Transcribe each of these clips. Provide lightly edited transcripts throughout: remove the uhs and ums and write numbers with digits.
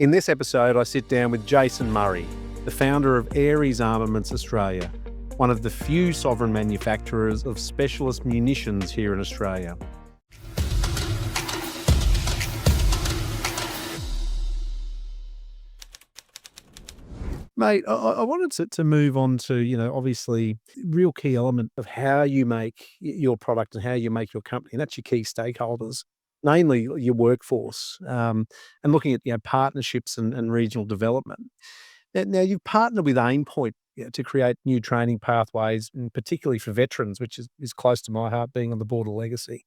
In this episode, I sit down with Jason Murray, the founder of Aries Armaments Australia, one of the few sovereign manufacturers of specialist munitions here in Australia. Mate, I wanted to move on to, obviously, real key element of how you make your product and how you make your company, and that's your key stakeholders, namely your workforce, and looking at, partnerships and regional development. Now you've partnered with Aimpoint to create new training pathways, and particularly for veterans, which is close to my heart, being on the border legacy.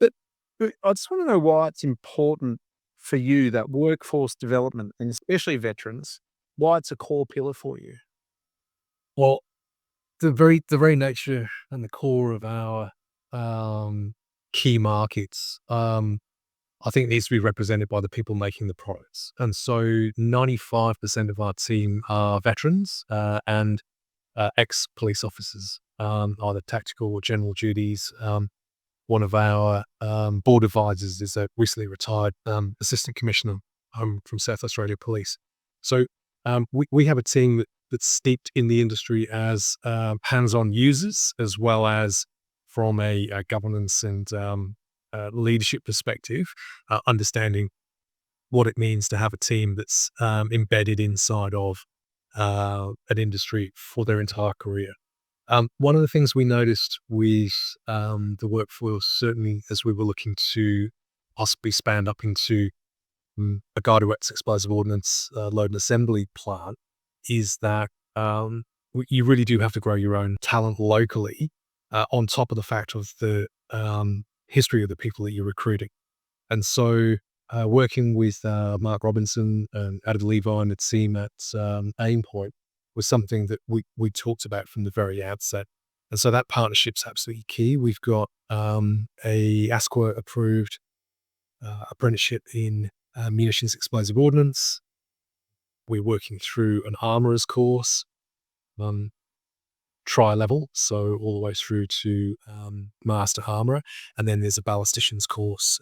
But I just want to know why it's important for you, that workforce development, and especially veterans, why it's a core pillar for you. Well, the very nature and the core of our key markets, I think needs to be represented by the people making the products. And so 95% of our team are veterans and ex-police officers, either tactical or general duties. One of our board advisors is a recently retired assistant commissioner from South Australia Police. So we have a team that's steeped in the industry as hands-on users, as well as from a governance and leadership perspective, understanding what it means to have a team that's embedded inside of an industry for their entire career. One of the things we noticed with the workforce, certainly as we were looking to possibly expand up into a guided explosive ordnance load and assembly plant, is that you really do have to grow your own talent locally, on top of the fact of the history of the people that you're recruiting. And so working with Mark Robinson and Adam Levi and the team at Aimpoint was something that we talked about from the very outset. And so that partnership's absolutely key. We've got a ASQA-approved apprenticeship in Munitions explosive ordnance. We're working through an armourer's course, tri-level, so all the way through to Master Armourer, and then there's a ballistician's course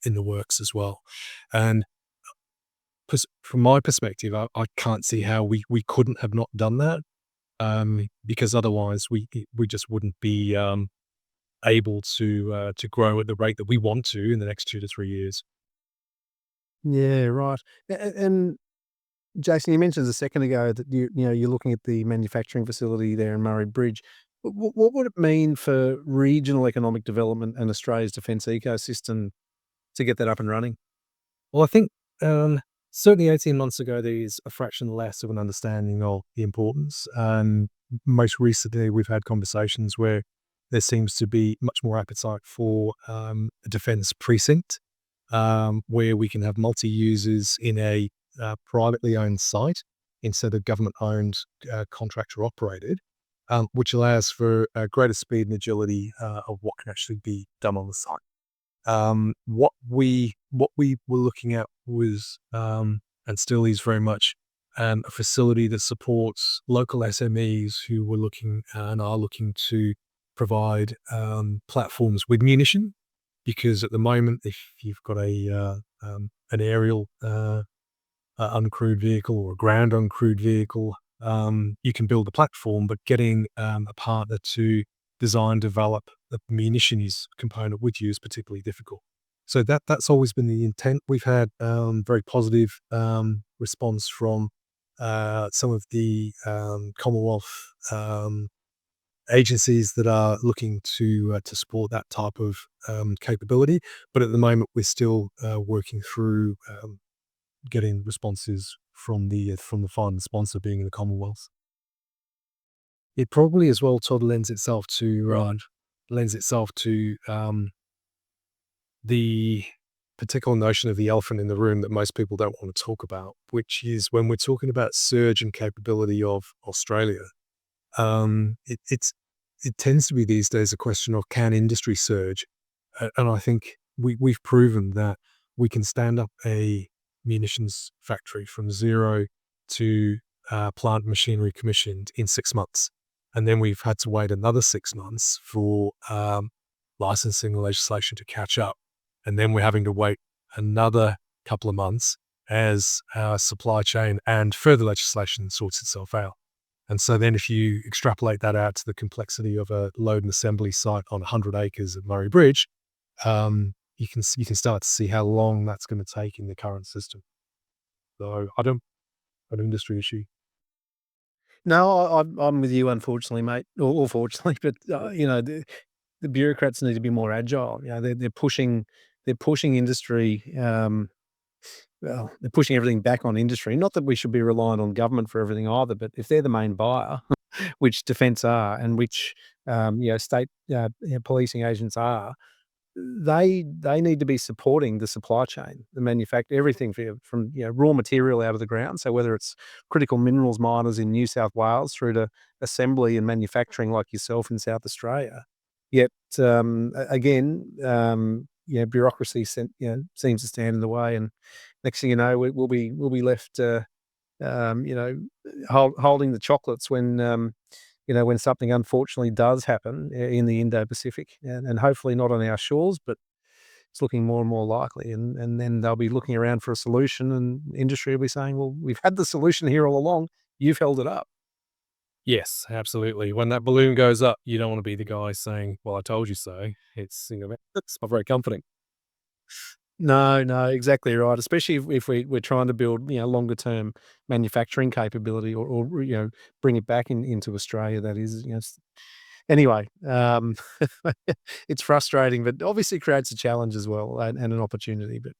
in the works as well. And from my perspective, I can't see how we couldn't have not done that, because otherwise we just wouldn't be able to grow at the rate that we want to in the next 2 to 3 years. Yeah, right. And Jason, you mentioned a second ago that you're looking at the manufacturing facility there in Murray Bridge. What would it mean for regional economic development and Australia's defence ecosystem to get that up and running? Well, I think certainly 18 months ago, there's a fraction less of an understanding of the importance. And most recently, we've had conversations where there seems to be much more appetite for a defence precinct, where we can have multi-users in a privately owned site instead of government-owned, contractor-operated, which allows for greater speed and agility of what can actually be done on the site. What we were looking at was, and still is very much, a facility that supports local SMEs who were looking and are looking to provide platforms with munition. Because at the moment, if you've got an aerial uncrewed vehicle or a ground uncrewed vehicle, you can build a platform, but getting a partner to design, develop the munitions component with you is particularly difficult. So that's always been the intent. We've had very positive response from some of the Commonwealth agencies that are looking to support that type of capability. But at the moment, we're still working through getting responses from the final sponsor, being the Commonwealth. It probably as well, Todd, lends itself to the particular notion of the elephant in the room that most people don't want to talk about, which is when we're talking about surge and capability of Australia. It tends to be these days a question of, can industry surge? And I think we've proven that we can stand up a munitions factory from zero to plant machinery commissioned in 6 months. And then we've had to wait another 6 months for licensing legislation to catch up. And then we're having to wait another couple of months as our supply chain and further legislation sorts itself out. And so then if you extrapolate that out to the complexity of a load and assembly site on 100 acres at Murray Bridge, you can start to see how long that's going to take in the current system. So I don't an industry issue. No, I'm with you, unfortunately, mate, or fortunately, but, the bureaucrats need to be more agile. They're pushing industry, well, they're pushing everything back on industry. Not that we should be reliant on government for everything either, but if they're the main buyer, which defence are, and which, state, policing agents are, they need to be supporting the supply chain, the everything from raw material out of the ground. So whether it's critical minerals miners in New South Wales through to assembly and manufacturing like yourself in South Australia. Yet again, bureaucracy seems to stand in the way, and next thing you know, we'll be left, holding the chocolates when something unfortunately does happen in the Indo-Pacific, and hopefully not on our shores, but it's looking more and more likely. And then they'll be looking around for a solution, and industry will be saying, "Well, we've had the solution here all along. You've held it up." Yes, absolutely. When that balloon goes up, you don't want to be the guy saying, "Well, I told you so." It's not very comforting. No, no, exactly right. Especially if we're trying to build, longer term manufacturing capability, or bring it back into Australia. That is, anyway, it's frustrating, but obviously creates a challenge as well, and an opportunity. But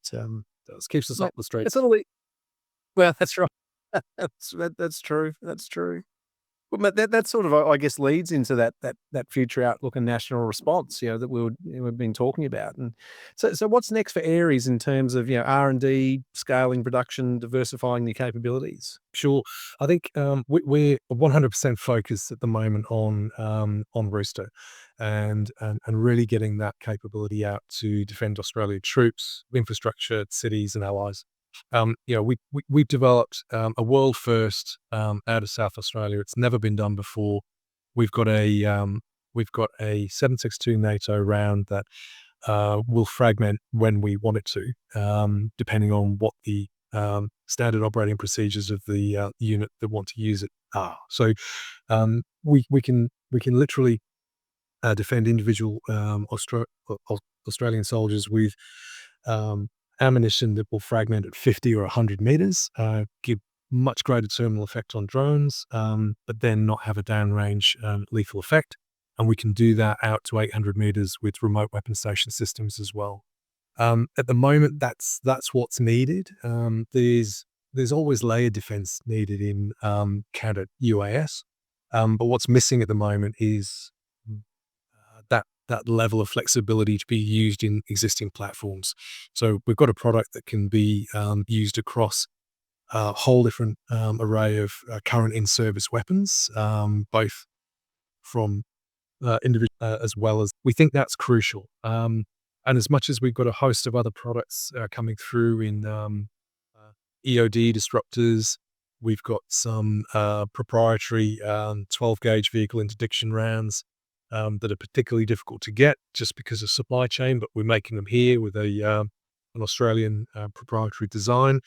It keeps us mate, up the street. it's all. Well, that's right. That's true. That's true. Well, but that sort of, I guess, leads into that future outlook and national response, that we've been talking about. And so what's next for Aries in terms of, R&D, scaling production, diversifying the capabilities? Sure. I think we're 100% focused at the moment on Rooster, and really getting that capability out to defend Australia troops, infrastructure, cities, and allies. We've developed a world first out of South Australia. It's never been done before. We've got a 762 NATO round that will fragment when we want it to, depending on what the standard operating procedures of the unit that want to use it are. So we can literally defend individual Australian soldiers with ammunition that will fragment at 50 or 100 meters, give much greater terminal effect on drones, but then not have a downrange lethal effect. And we can do that out to 800 meters with remote weapon station systems as well. At the moment, that's what's needed. There's always layer defense needed in counter-UAS, but what's missing at the moment is that level of flexibility to be used in existing platforms. So we've got a product that can be used across a whole different array of current in-service weapons, both from individual as well as we think that's crucial. And as much as we've got a host of other products coming through in EOD disruptors, we've got some proprietary 12-gauge vehicle interdiction rounds that are particularly difficult to get just because of supply chain, but we're making them here with an Australian proprietary design.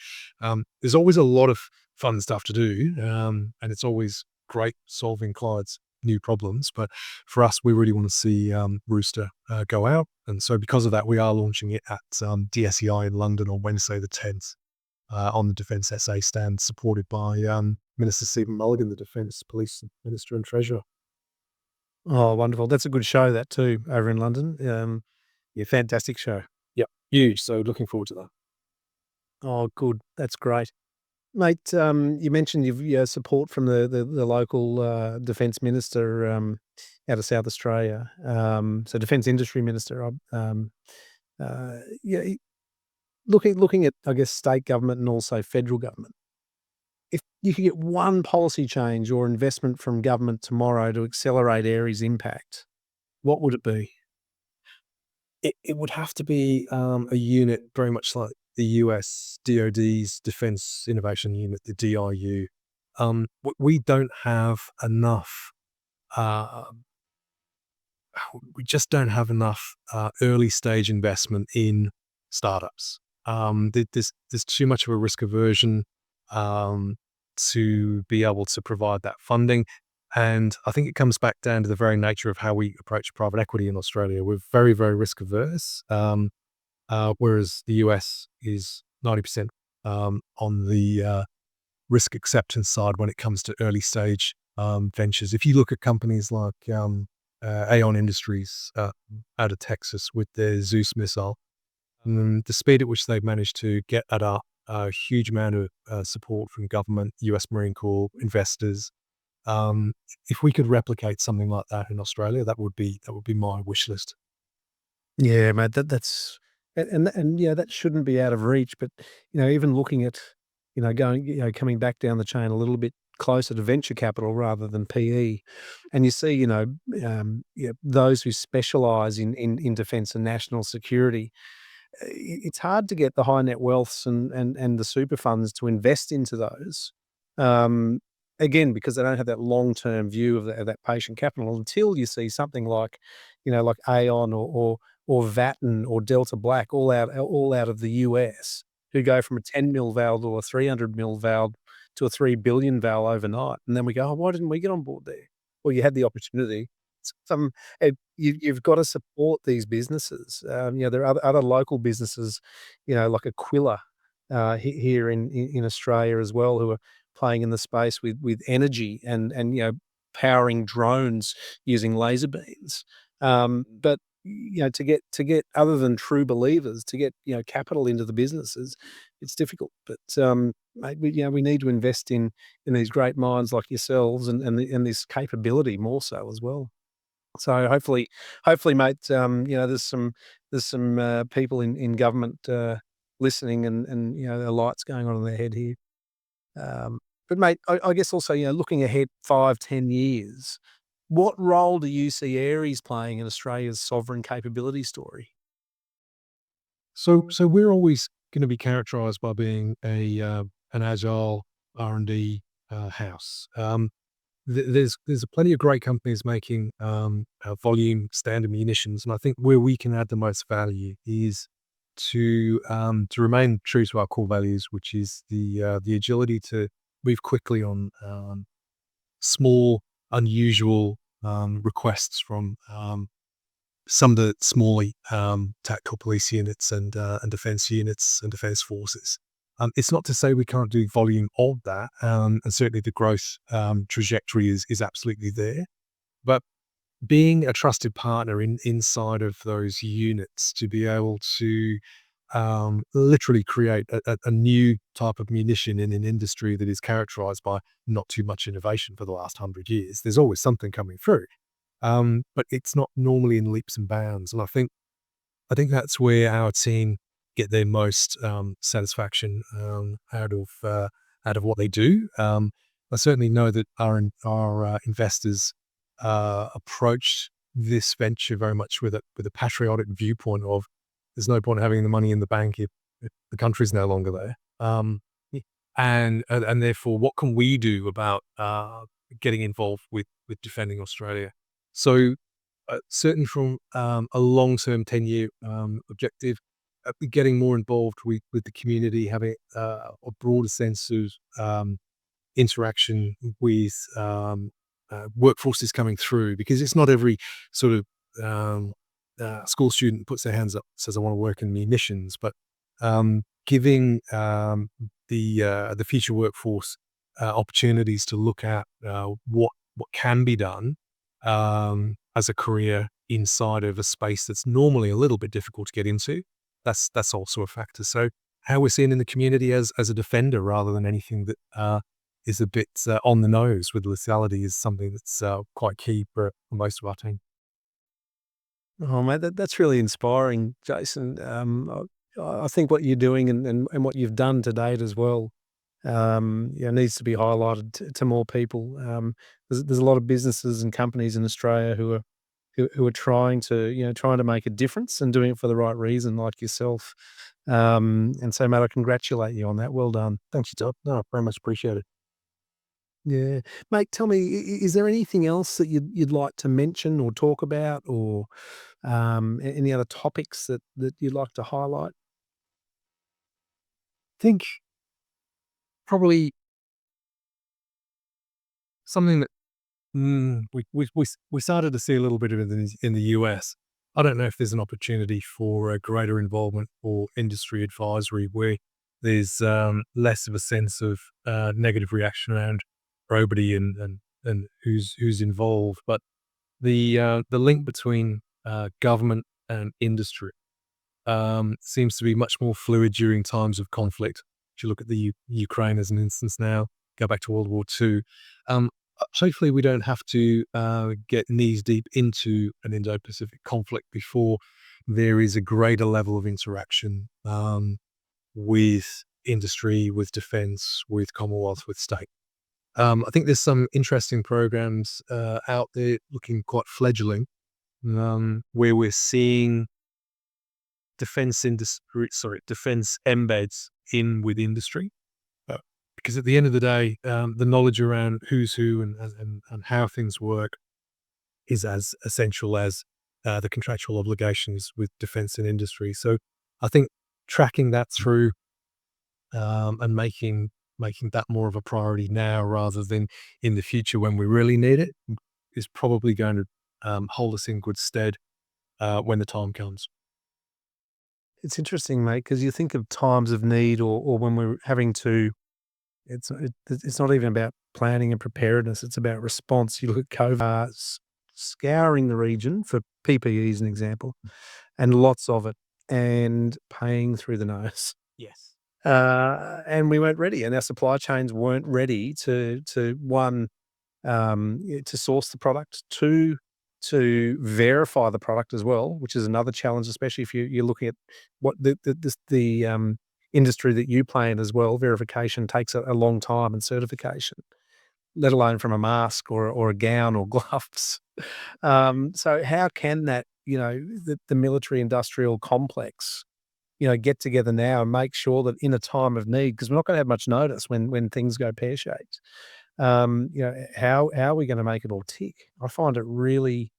There's always a lot of fun stuff to do, and it's always great solving clients' new problems. But for us, we really want to see Rooster go out. And so because of that, we are launching it at DSEI in London on Wednesday the 10th on the Defence SA stand, supported by Minister Stephen Mulligan, the Defence Police Minister and Treasurer. Oh, wonderful. That's a good show, that too, over in London. Yeah, fantastic show. Yeah, huge. So looking forward to that. Oh, good. That's great. Mate, you mentioned you've support from the local defence minister out of South Australia. So defence industry minister. Yeah, looking at, I guess, state government and also federal government. If you could get one policy change or investment from government tomorrow to accelerate Aries' impact, what would it be? It would have to be a unit very much like the US DoD's Defense Innovation Unit, the DIU. We don't have enough. We just don't have enough early stage investment in startups. There's too much of a risk aversion to be able to provide that funding. And I think it comes back down to the very nature of how we approach private equity in Australia. We're very, very risk averse, whereas the US is 90% on the risk acceptance side when it comes to early stage ventures. If you look at companies like Aon Industries out of Texas with their Zeus missile, the speed at which they've managed to get that up, a huge amount of support from government, US Marine Corps, investors. If we could replicate something like that in Australia, that would be my wish list. Yeah, mate, that's and yeah, that shouldn't be out of reach, but, even looking at, going, coming back down the chain a little bit closer to venture capital rather than PE, and you see, those who specialize in defense and national security, it's hard to get the high net wealths and the super funds to invest into those. Um, Again, because they don't have that long-term view of that patient capital until you see something like, like Aon or Vatten or Delta Black all out of the US, who go from a 10 mil val to a 300 mil val to a 3 billion val overnight. And then we go, "Oh, why didn't we get on board there?" Well, you had the opportunity. Some you've got to support these businesses. There are other local businesses, like Aquila, here in Australia as well, who are playing in the space with energy and powering drones using laser beams. But to get other than true believers to get capital into the businesses, it's difficult. But mate, we need to invest in these great minds like yourselves and this capability more so as well. So hopefully, mate, there's some people in government listening and the lights going on in their head here. But mate, I guess also looking ahead 5-10 years, what role do you see Aries playing in Australia's sovereign capability story? So we're always going to be characterized by being an agile R&D house. There's plenty of great companies making volume standard munitions, and I think where we can add the most value is to remain true to our core values, which is the agility to move quickly on small, unusual requests from some of the smaller tactical police units and defense units and defense forces. It's not to say we can't do volume of that, and certainly the growth trajectory is absolutely there. But being a trusted partner inside of those units to be able to literally create a new type of munition in an industry that is characterized by not too much innovation for the last 100 years. There's always something coming through, but it's not normally in leaps and bounds. And I think that's where our team get their most satisfaction out of what they do. I certainly know that our investors approached this venture very much with a patriotic viewpoint of there's no point having the money in the bank if the country's no longer there. Y- and therefore, what can we do about getting involved with defending Australia? So certainly from a long-term 10-year objective, getting more involved with the community, having a broader sense of interaction with workforces coming through, because it's not every sort of school student puts their hands up and says, "I want to work in munitions," but giving the future workforce opportunities to look at what can be done as a career inside of a space that's normally a little bit difficult to get into. That's also a factor. So how we're seen in the community as a defender rather than anything that is a bit on the nose with lethality is something that's quite key for most of our team. Oh, mate, that's really inspiring, Jason. I think what you're doing and what you've done to date as well, needs to be highlighted to more people. There's a lot of businesses and companies in Australia who are trying to make a difference and doing it for the right reason, like yourself. And so, mate, I congratulate you on that. Well done. Thanks, Todd. No, very much appreciated. Yeah. Mate, tell me, is there anything else that you'd like to mention or talk about or any other topics that you'd like to highlight? think probably something that we started to see a little bit of it in the US. I don't know if there's an opportunity for a greater involvement for industry advisory where there's less of a sense of negative reaction around probity and who's involved, but the link between government and industry seems to be much more fluid during times of conflict. If you look at the Ukraine as an instance now, go back to World War II. Hopefully, we don't have to get knees deep into an Indo-Pacific conflict before there is a greater level of interaction with industry, with defence, with Commonwealth, with state. I think there's some interesting programs out there looking quite fledgling, where we're seeing defence embeds in with industry. Because at the end of the day, the knowledge around who's who and how things work is as essential as the contractual obligations with defence and industry. So I think tracking that through and making that more of a priority now rather than in the future when we really need it is probably going to hold us in good stead when the time comes. It's interesting, mate, because you think of times of need or when we're having to. It's not even about planning and preparedness, it's about response. You look at COVID, scouring the region for PPE as an example, and lots of it, and paying through the nose. Yes. And we weren't ready, and our supply chains weren't ready to one, to source the product, two, to verify the product as well, which is another challenge, especially if you're looking at what the industry that you play in as well. Verification takes a long time, and certification, let alone from a mask or a gown or gloves. So how can that, the military industrial complex, get together now and make sure that in a time of need, because we're not going to have much notice when things go pear-shaped. How are we going to make it all tick? I find it really,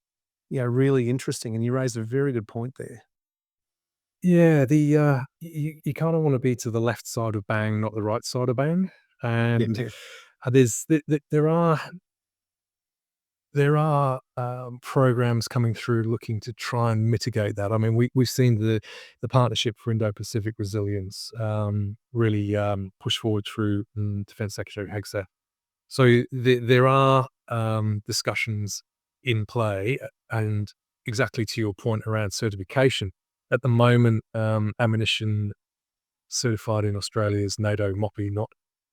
really interesting, and you raised a very good point there. Yeah, you kind of want to be to the left side of bang, not the right side of bang. And Yeah. there are programs coming through looking to try and mitigate that. I mean, we've seen the Partnership for Indo-Pacific Resilience really push forward through Defence Secretary Hegseth. So there are discussions in play, and exactly to your point around certification. At the moment, ammunition certified in Australia is NATO MOPI, not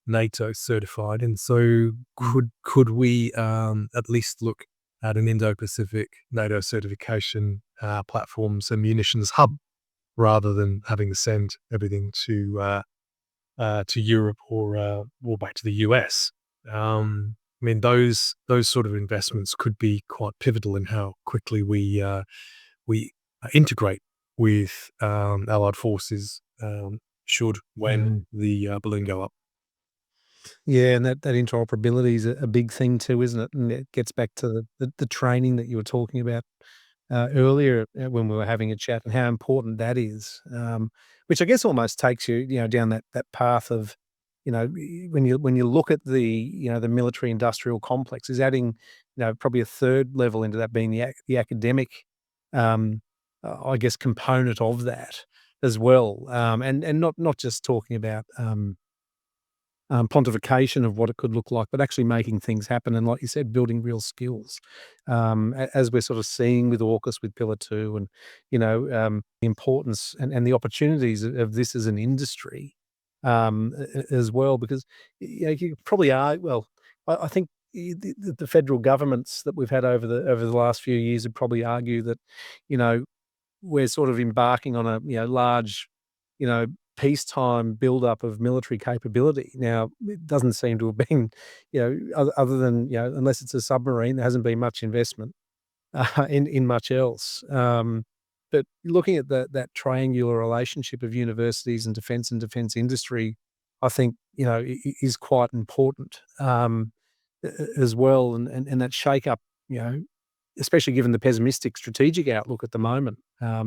NATO certified, and so could we at least look at an Indo-Pacific NATO certification platforms and munitions hub rather than having to send everything to Europe or back to the US. I mean, those sort of investments could be quite pivotal in how quickly we integrate with allied forces should when Mm. the balloon go up. Yeah, and that interoperability is a big thing too, isn't it? And it gets back to the training that you were talking about earlier when we were having a chat, and how important that is. Which I guess almost takes you, down that path of, when you look at the military industrial complex, is adding, probably a third level into that being the academic, I guess, component of that as well, and not just talking about. Pontification of what it could look like, but actually making things happen. And like you said, building real skills, as we're sort of seeing with AUKUS, with Pillar 2, and, the importance and the opportunities of this as an industry, as well, because, you probably are, well, I think the federal governments that we've had over the last few years would probably argue that, you know, we're sort of embarking on a, large, you know, peacetime buildup of military capability. Now, it doesn't seem to have been, other than, unless it's a submarine, there hasn't been much investment in much else. But looking at that triangular relationship of universities and defence industry, I think, is quite important, as well, and that shake up, especially given the pessimistic strategic outlook at the moment. I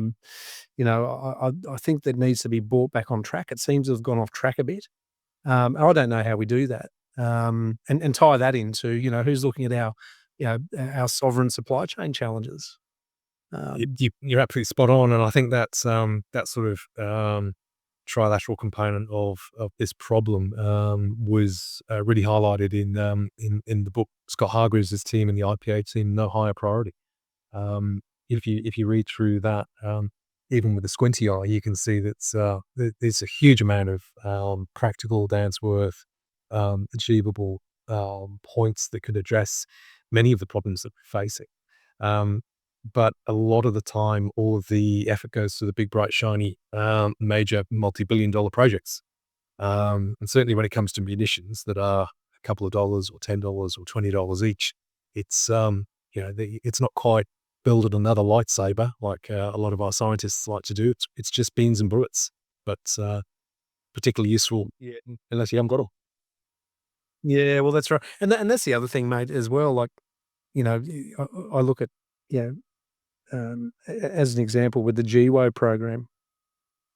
think that needs to be brought back on track. It seems to have gone off track a bit. I don't know how we do that, and tie that into, who's looking at our sovereign supply chain challenges. You're absolutely spot on, and I think that's that sort of trilateral component of this problem was really highlighted in the book Scott Hargreaves' team and the IPA team, No Higher Priority. If you read through that, even with a squinty eye, you can see that there's a huge amount of practical, down to earth, achievable points that could address many of the problems that we're facing. But a lot of the time, all of the effort goes to the big, bright, shiny, major multi-billion-dollar projects. And certainly when it comes to munitions that are a couple of dollars or $10 or $20 each, it's it's not quite building another lightsaber like a lot of our scientists like to do. It's just beans and bullets, but particularly useful unless you haven't got them. Yeah, well, that's right, and that's the other thing, mate, as well. Like, I look at, as an example with the GWO program,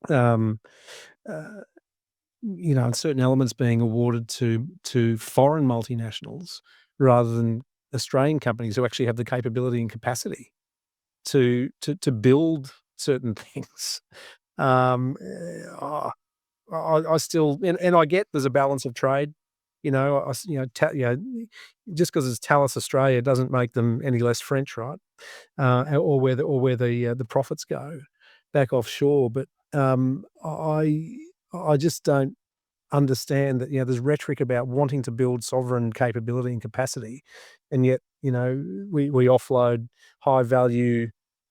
and certain elements being awarded to foreign multinationals rather than Australian companies who actually have the capability and capacity to build certain things. I still, and I get there's a balance of trade. Just because it's Thales Australia doesn't make them any less French, right? Or where the profits go back offshore. But I just don't understand that, there's rhetoric about wanting to build sovereign capability and capacity, and yet, we offload high value,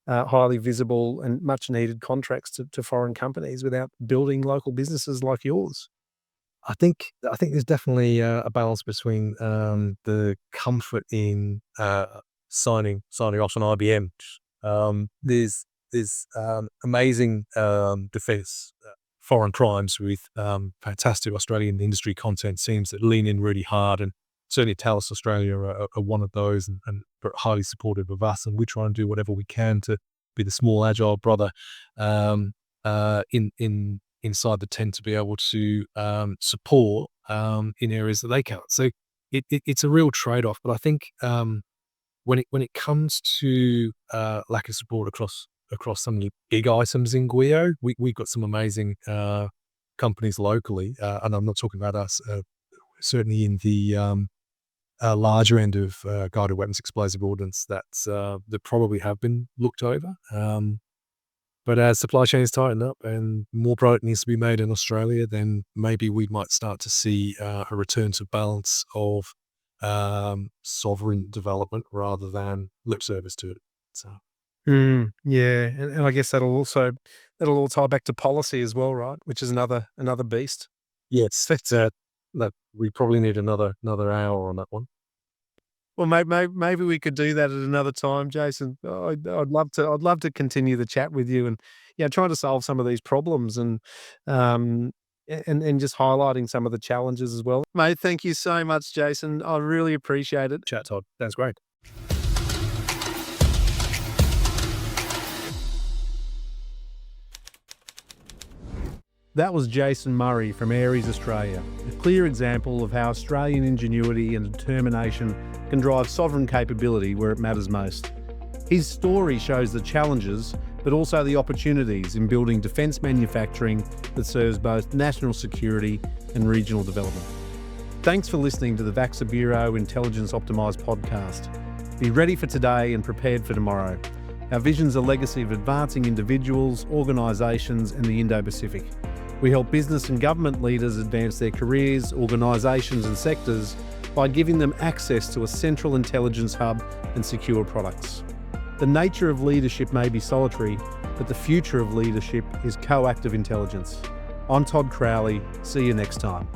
highly visible and much needed contracts to foreign companies without building local businesses like yours. I think there's definitely a balance between the comfort in signing off on IBM. There's amazing defence foreign primes with fantastic Australian industry content teams that lean in really hard, and certainly Thales Australia are one of those, and are highly supportive of us, and we try and do whatever we can to be the small agile brother inside the tent to be able to support in areas that they can't. So it's a real trade-off. But I think when it comes to lack of support across some of the big items in GWO, we've got some amazing companies locally, and I'm not talking about us. Certainly in the larger end of guided weapons, explosive ordnance, that probably have been looked over. But as supply chains tighten up and more product needs to be made in Australia, then maybe we might start to see a return to balance of sovereign development rather than lip service to it. So, yeah, and I guess that'll all tie back to policy as well, right? Which is another beast. yes, that we probably need another hour on that one. Well, maybe we could do that at another time, Jason. I'd love to continue the chat with you, and trying to solve some of these problems, and just highlighting some of the challenges as well. Mate, thank you so much, Jason. I really appreciate it. Chat, Todd. That's great. That was Jason Murray from Aries Australia, a clear example of how Australian ingenuity and determination can drive sovereign capability where it matters most. His story shows the challenges, but also the opportunities in building defence manufacturing that serves both national security and regional development. Thanks for listening to the VAXA Bureau Intelligence Optimised podcast. Be ready for today and prepared for tomorrow. Our vision's a legacy of advancing individuals, organisations and the Indo-Pacific. We help business and government leaders advance their careers, organisations and sectors by giving them access to a central intelligence hub and secure products. The nature of leadership may be solitary, but the future of leadership is coactive intelligence. I'm Todd Crowley. See you next time.